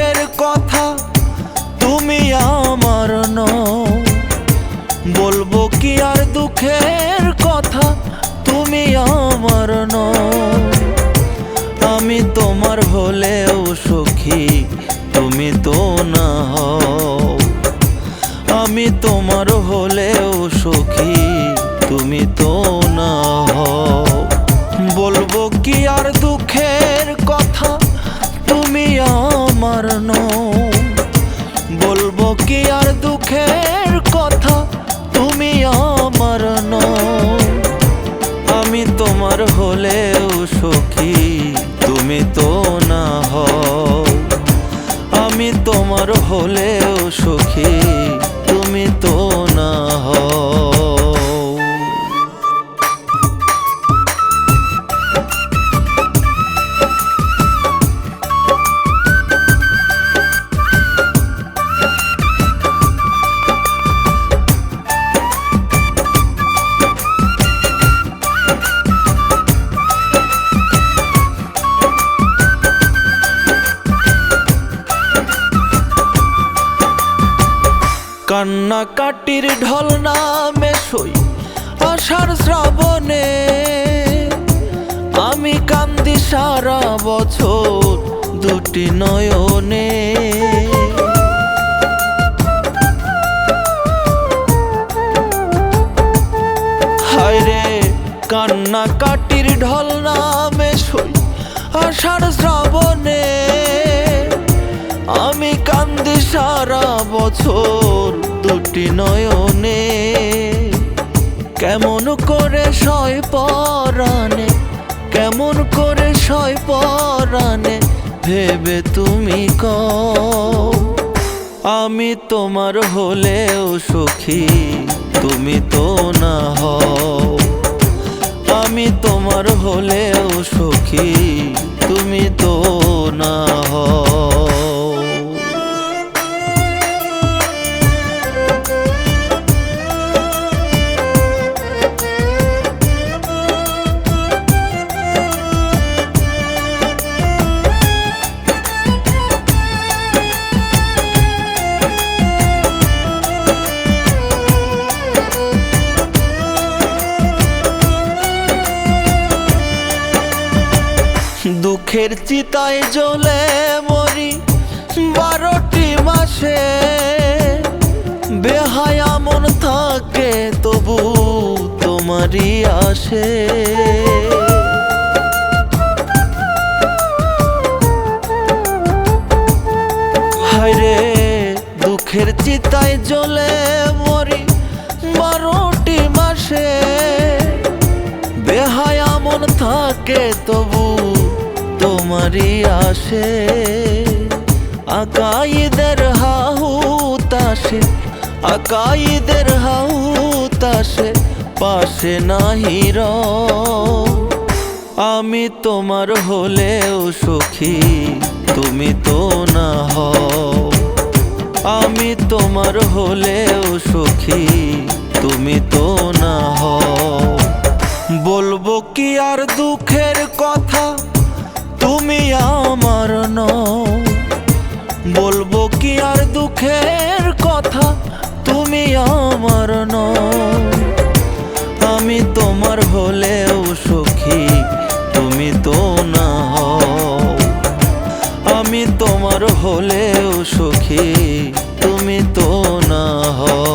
সুখের কথা তুমি আমার নও, বলবো কি আর দুঃখের কথা তুমি আমার নও। আমি তোমার হলেও সখী তুমি তো না হও, আমি তোমার হলেও সখী তুমি তো না হও। বলবো কি আর দুঃখের কথা তুমি আমার নও, বলবো কি আর দুঃখের কথা তুমি আমার নও। আমি তোমার হলেও সখী তুমি তো না হও, আমি তোমার হলেও সখী তুমি তো না হও। কান্নাকাটির ঢল নামে সই আষাঢ় শ্রাবণে, আমি কান্দি সারা বছর দুটি নয়নে। হায়রে কান্নাকাটির ঢল নামে সই আষাঢ় শ্রাবণে, আমি কান্দি সারা বছর দুটি নয়নে। কেমন করে সয় পরাণে, কেমন করে সয় পরাণে ভেবে তুমি কও। আমি তোমার হলেও সখী তুমি তো না হও, আমি তোমার হলেও সখী তুমি তো না হও। দুঃখের চিতায় জ্বলে মরি 12টি মাসে, বেহায়া মন থাকে তবু তোমারই আসে। হায়রে দুঃখের চিতায় জ্বলে মরি 12টি মাসে, বেহায়া মন থাকে তবু তোমারই আসে। আকাইদের হাহুতাসে, আকাইদের হাহুতাসে পাশে নাহি রও। আমি তোমার হলেও সখী তুমি তো না হও, আমি তোমার হলেও সখী তুমি তো না হও। বলবো কি আর দুঃখের কথা তুমি আমার নও, বলবো কি আর দুঃখের কথা তুমি আমার নও। আমি তোমার হলেও সখী তুমি তো না হও, আমি তোমার হলেও সখী তুমি তো না হও।